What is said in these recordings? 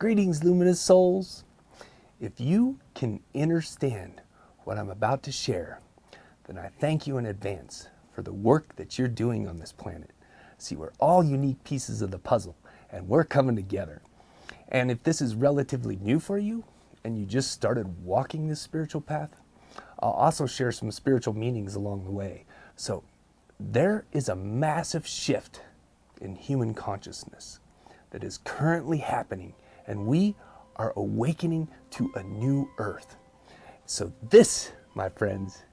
Greetings, luminous souls. If you can understand what I'm about to share, then I thank you in advance for the work that you're doing on this planet. See, we're all unique pieces of the puzzle, and we're coming together. And if this is relatively new for you, and you just started walking this spiritual path, I'll also share some spiritual meanings along the way. So, there is a massive shift in human consciousness that is currently happening, and we are awakening to a new earth. So this, my friends,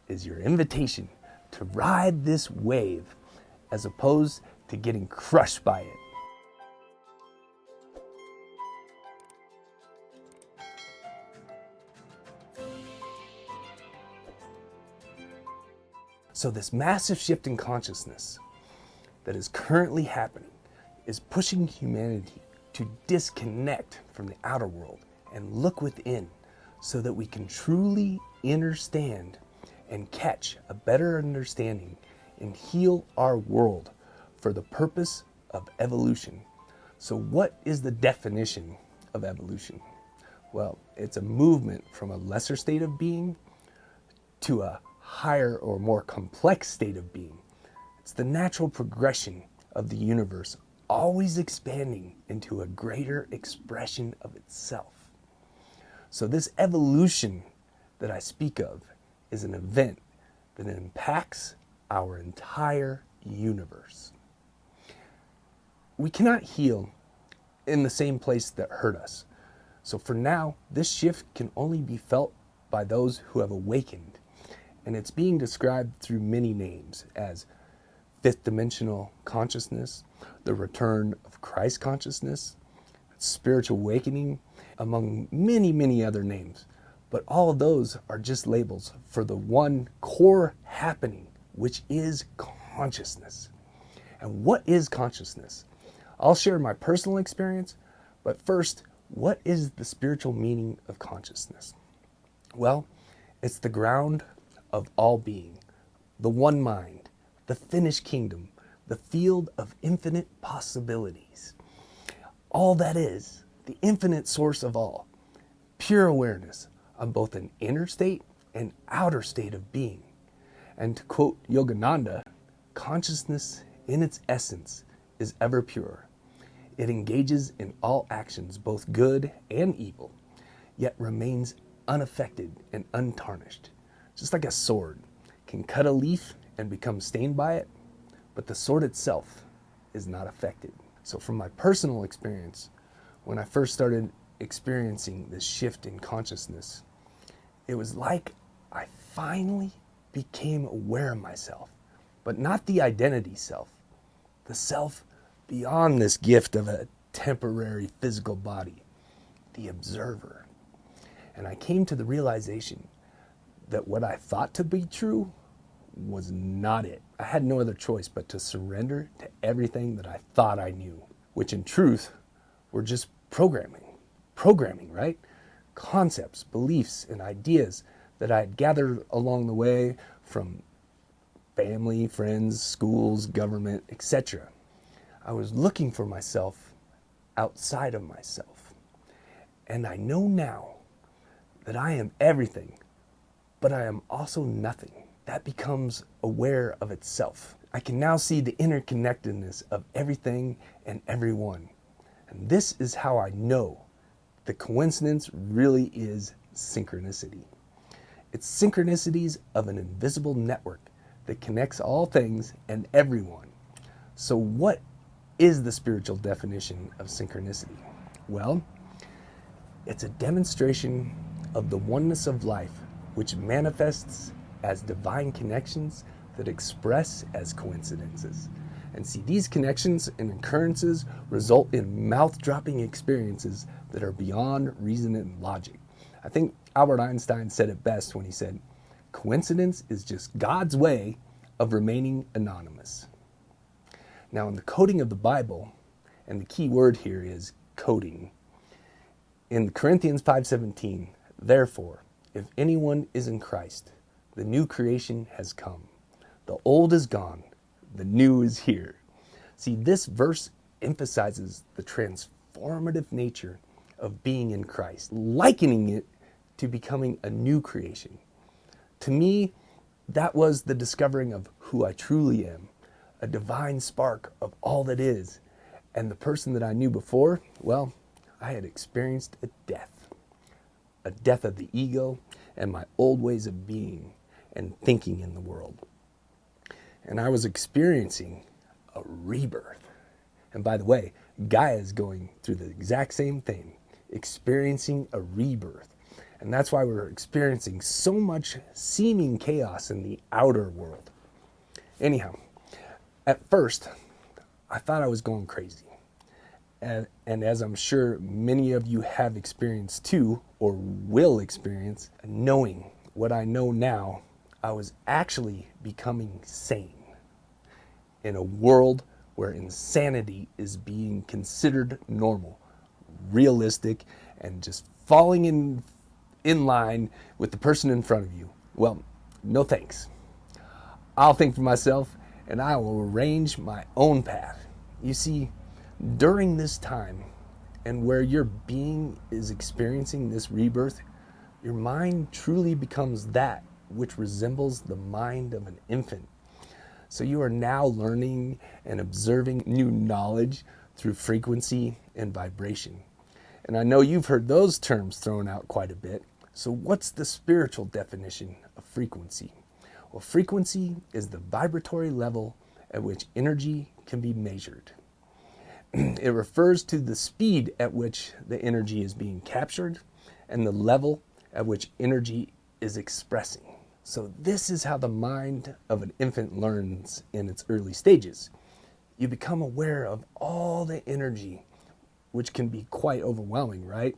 is your invitation to ride this wave as opposed to getting crushed by it. So this massive shift in consciousness that is currently happening is pushing humanity to disconnect from the outer world and look within so that we can truly understand and catch a better understanding and heal our world for the purpose of evolution. So what is the definition of evolution? Well, it's a movement from a lesser state of being to a higher or more complex state of being. It's the natural progression of the universe, always expanding into a greater expression of itself. So this evolution that I speak of is an event that impacts our entire universe. We cannot heal in the same place that hurt us. So for now, this shift can only be felt by those who have awakened. And it's being described through many names as fifth dimensional consciousness, the return of Christ consciousness, spiritual awakening, among many, many other names. But all of those are just labels for the one core happening, which is consciousness. And what is consciousness? I'll share my personal experience, but first, what is the spiritual meaning of consciousness? Well, it's the ground of all being, the one mind, the finished kingdom, the field of infinite possibilities. All that is, the infinite source of all, pure awareness on both an inner state and outer state of being. And to quote Yogananda, consciousness in its essence is ever pure. It engages in all actions, both good and evil, yet remains unaffected and untarnished. Just like a sword can cut a leaf and become stained by it, but the sword itself is not affected. So from my personal experience, when I first started experiencing this shift in consciousness, it was like I finally became aware of myself, but not the identity self, the self beyond this gift of a temporary physical body, the observer. And I came to the realization that what I thought to be true was not it. I had no other choice but to surrender to everything that I thought I knew, which in truth were just programming, right? Concepts, beliefs, and ideas that I had gathered along the way from family, friends, schools, government, etc. I was looking for myself outside of myself. And I know now that I am everything, but I am also nothing. That becomes aware of itself. I can now see the interconnectedness of everything and everyone. And this is how I know the coincidence really is synchronicity. It's synchronicities of an invisible network that connects all things and everyone. So what is the spiritual definition of synchronicity? Well, it's a demonstration of the oneness of life, which manifests as divine connections that express as coincidences. And see, these connections and occurrences result in mouth-dropping experiences that are beyond reason and logic. I think Albert Einstein said it best when he said, coincidence is just God's way of remaining anonymous. Now, in the coding of the Bible, and the key word here is coding, in Corinthians 5:17, therefore, if anyone is in Christ, the new creation has come. The old is gone, the new is here. See, this verse emphasizes the transformative nature of being in Christ, likening it to becoming a new creation. To me, that was the discovering of who I truly am, a divine spark of all that is. And the person that I knew before, well, I had experienced a death of the ego and my old ways of being and thinking in the world. And I was experiencing a rebirth. And by the way, Gaia is going through the exact same thing, experiencing a rebirth. And that's why we're experiencing so much seeming chaos in the outer world. Anyhow, at first, I thought I was going crazy. And as I'm sure many of you have experienced too, or will experience, knowing what I know now, I was actually becoming sane in a world where insanity is being considered normal, realistic, and just falling in line with the person in front of you. Well, no thanks. I'll think for myself and I will arrange my own path. You see, during this time and where your being is experiencing this rebirth, your mind truly becomes that which resembles the mind of an infant. So you are now learning and observing new knowledge through frequency and vibration. And I know you've heard those terms thrown out quite a bit. So what's the spiritual definition of frequency? Well, frequency is the vibratory level at which energy can be measured. It refers to the speed at which the energy is being captured and the level at which energy is expressing. So this is how the mind of an infant learns in its early stages. You become aware of all the energy, which can be quite overwhelming, right?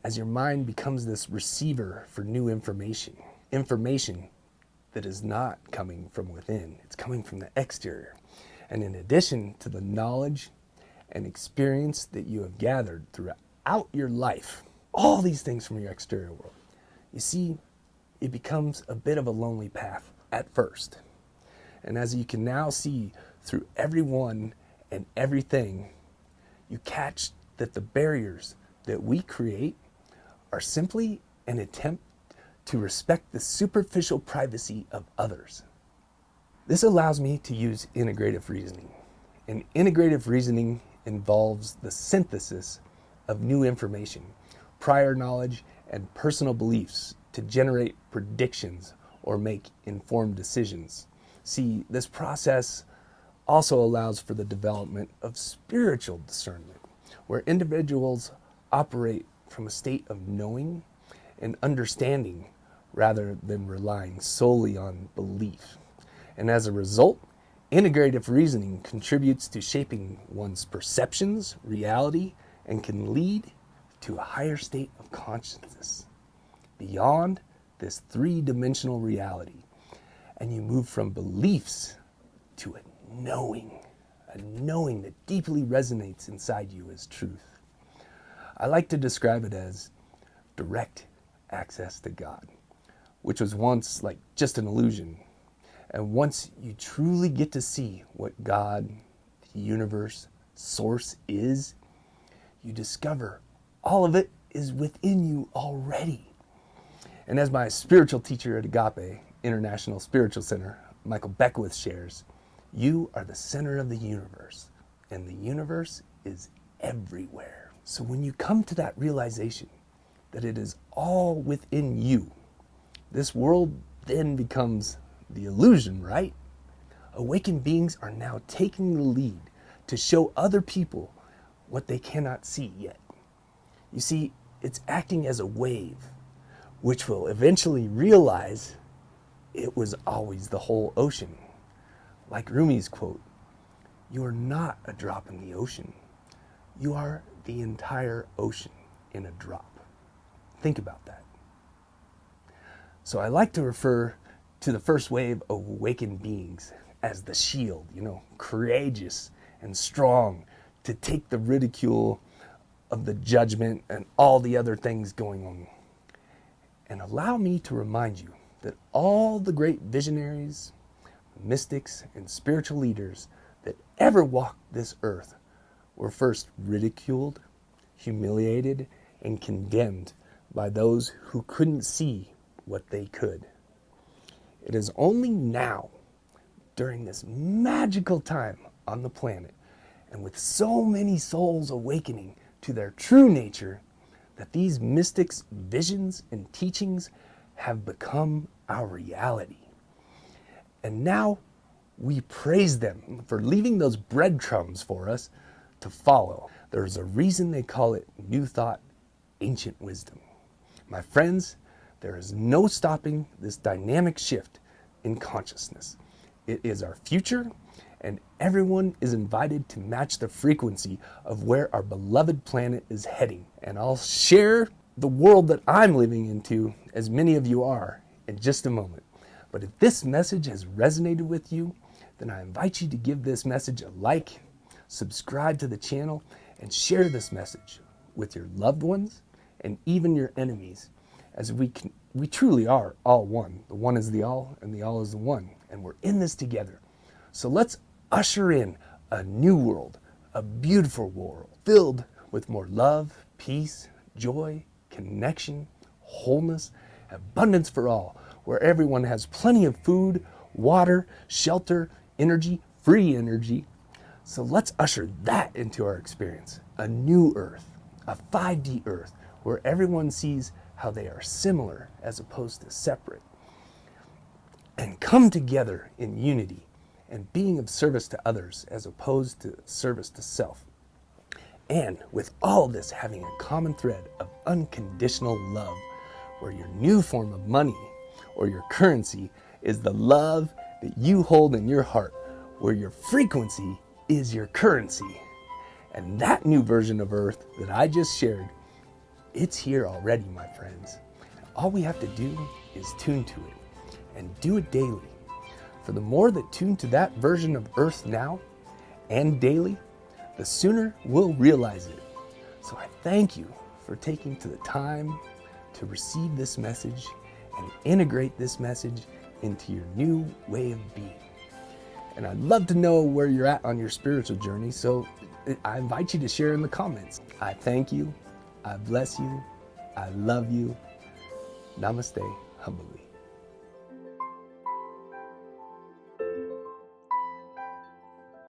As your mind becomes this receiver for new information that is not coming from within, it's coming from the exterior. And in addition to the knowledge and experience that you have gathered throughout your life, all these things from your exterior world, you see, it becomes a bit of a lonely path at first. And as you can now see through everyone and everything, you catch that the barriers that we create are simply an attempt to respect the superficial privacy of others. This allows me to use integrative reasoning. And integrative reasoning involves the synthesis of new information, prior knowledge, and personal beliefs to generate predictions or make informed decisions. See, this process also allows for the development of spiritual discernment, where individuals operate from a state of knowing and understanding rather than relying solely on belief. And as a result, integrative reasoning contributes to shaping one's perceptions, reality, and can lead to a higher state of consciousness beyond this three-dimensional reality. And you move from beliefs to a knowing that deeply resonates inside you as truth. I like to describe it as direct access to God, which was once like just an illusion. And once you truly get to see what God, the universe, source is, you discover all of it is within you already. And as my spiritual teacher at Agape International Spiritual Center, Michael Beckwith, shares, you are the center of the universe, and the universe is everywhere. So when you come to that realization that it is all within you, this world then becomes the illusion, right? Awakened beings are now taking the lead to show other people what they cannot see yet. You see, it's acting as a wave, which will eventually realize it was always the whole ocean. Like Rumi's quote, "You are not a drop in the ocean. You are the entire ocean in a drop." Think about that. So I like to refer to the first wave of awakened beings as the shield, courageous and strong to take the ridicule of the judgment and all the other things going on. And allow me to remind you that all the great visionaries, mystics, and spiritual leaders that ever walked this earth were first ridiculed, humiliated, and condemned by those who couldn't see what they could. It is only now, during this magical time on the planet, and with so many souls awakening to their true nature, that these mystics' visions and teachings have become our reality. And now we praise them for leaving those breadcrumbs for us to follow. There's a reason they call it New Thought, Ancient Wisdom. My friends, there is no stopping this dynamic shift in consciousness. It is our future, and everyone is invited to match the frequency of where our beloved planet is heading. And I'll share the world that I'm living into, as many of you are, in just a moment. But if this message has resonated with you, then I invite you to give this message a like, subscribe to the channel, and share this message with your loved ones and even your enemies, as we truly are all one. The one is the all, and the all is the one, and we're in this together. So let's usher in a new world, a beautiful world, filled with more love, peace, joy, connection, wholeness, abundance for all, where everyone has plenty of food, water, shelter, energy, free energy. So let's usher that into our experience. A new earth, a 5D earth, where everyone sees how they are similar as opposed to separate, and come together in unity and being of service to others as opposed to service to self. And with all this having a common thread of unconditional love, where your new form of money or your currency is the love that you hold in your heart, where your frequency is your currency. And that new version of Earth that I just shared, it's here already, my friends. All we have to do is tune to it, and do it daily. For the more that tune to that version of Earth now and daily, the sooner we'll realize it. So I thank you for taking to the time to receive this message and integrate this message into your new way of being. And I'd love to know where you're at on your spiritual journey, so I invite you to share in the comments. I thank you, I bless you, I love you. Namaste, humbly.